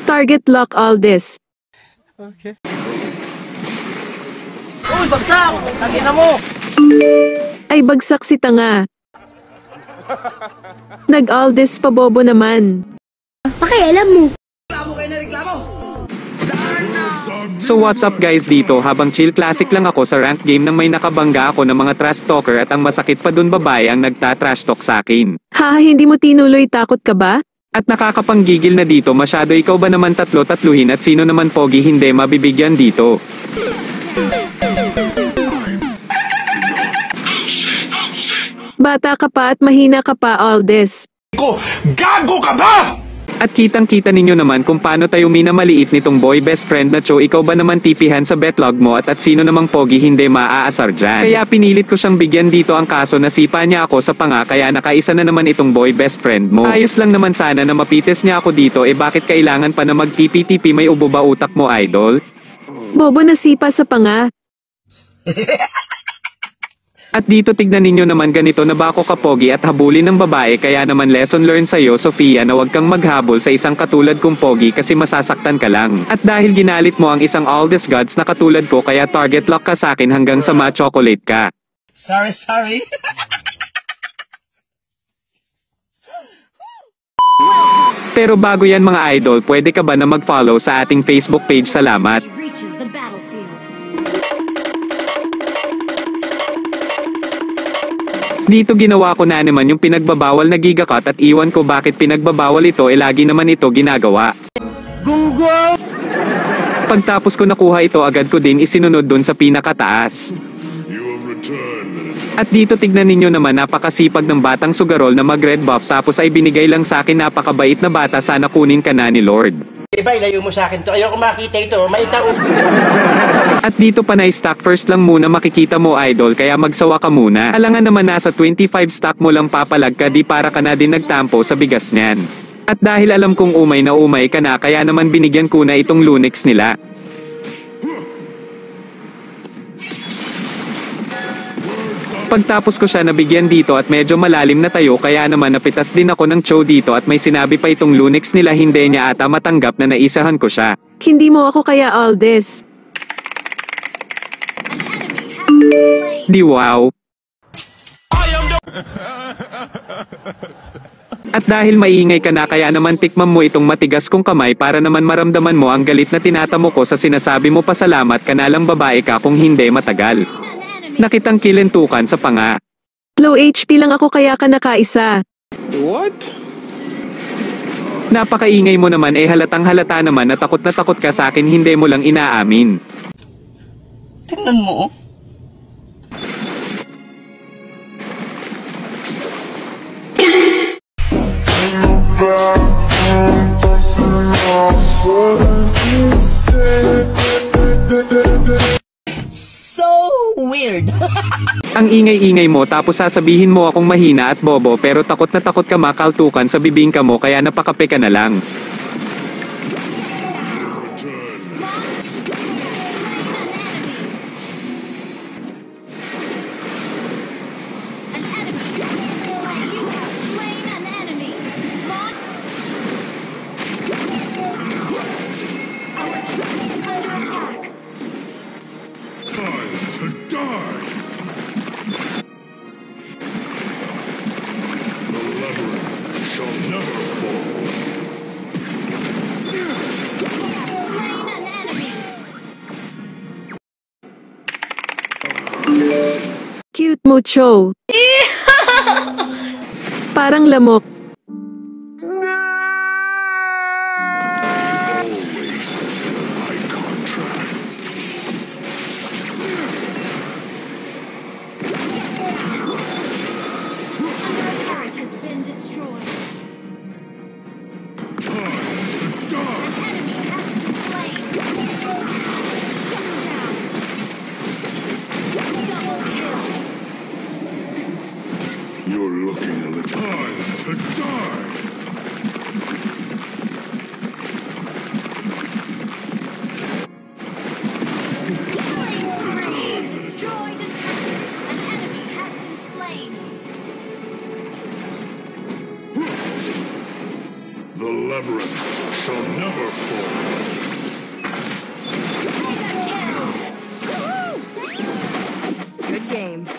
Target lock Aldis. Okay. Uy, bagsak! Tangina mo! Ay bagsak si tanga. Nag-Aldis pa bobo naman. Pakialam mo. So what's up guys dito, habang chill classic lang ako sa rank game nang may nakabangga ako ng mga trash talker at ang masakit pa dun babae ang nagta-trash talk sa akin. Ha, hindi mo tinuloy, takot ka ba? At nakakapanggigil na dito masyado, ikaw ba naman tatluhin at sino naman pogi hindi mabibigyan dito? Bata ka pa at mahina ka pa, Aldis. Gago ka ba? At kitang-kita ninyo naman kung paano tayo minamaliit nitong boy best friend na Cho. Ikaw ba naman tipihan sa betlog mo at sino namang pogi hindi maaasar dyan? Kaya pinilit ko siyang bigyan dito ang kaso na sipa niya ako sa panga, kaya nakaisa na naman itong boy best friend mo. Ayos lang naman sana na mapites niya ako dito, bakit kailangan pa na magtipi-tipi? May ubo ba utak mo, idol? Bobo na sipa sa panga. At dito tignan ninyo naman, ganito na ba ako kapogi at habulin ng babae, kaya naman lesson learned sa'yo Sofia na huwag kang maghabol sa isang katulad kong pogi kasi masasaktan ka lang. At dahil ginalit mo ang isang Aldis gods na katulad ko, kaya target lock ka sa akin hanggang sa ma-chocolate ka. Sorry. Pero bago yan mga idol, pwede ka ba na mag-follow sa ating Facebook page? Salamat. Dito ginawa ko na naman yung pinagbabawal na gigacut at iwan ko bakit pinagbabawal ito, lagi naman ito ginagawa. Gunggong! Pagtapos ko nakuha ito, agad ko din isinunod dun sa pinakataas. At dito tignan ninyo naman, napakasipag ng batang sugarol na mag-red buff tapos ay binigay lang sa akin. Napakabait na bata, sana kunin ka na ni Lord. Iba, ilayo mo sa akin to. Ayoko makita ito. Maitaon. At dito pa na stock first lang muna makikita mo, idol, kaya magsawa ka muna. Alangan naman nasa 25 stock mo lang papalag ka, di para ka na din nagtampo sa bigas niyan. At dahil alam kong umay na umay ka na, kaya naman binigyan ko na itong Lunix nila. Pagtapos ko siya nabigyan dito at medyo malalim na tayo, kaya naman napitas din ako ng Cho dito at may sinabi pa itong Lunix nila, hindi niya ata matanggap na naisahan ko siya. Hindi mo ako kaya, Aldis. Di wow. At dahil maingay ka na, kaya naman tikman mo itong matigas kong kamay para naman maramdaman mo ang galit na tinatamo ko sa sinasabi mo. Pasalamat ka na lang babae ka kung hindi matagal. Nakitang kilentukan sa panga. Low HP lang ako kaya ka nakaisa. What? Napakaingay mo naman, halatang halata naman na takot ka sa akin, hindi mo lang inaamin. Tingnan mo, oh. So weird. Ang ingay-ingay mo tapos sasabihin mo akong mahina at bobo, pero takot na takot ka makaltukan sa bibingka mo, kaya napakape ka na lang. Cute mo, Cho. Parang lamok. You're looking at the time to die. The labyrinth shall never fall. Good game.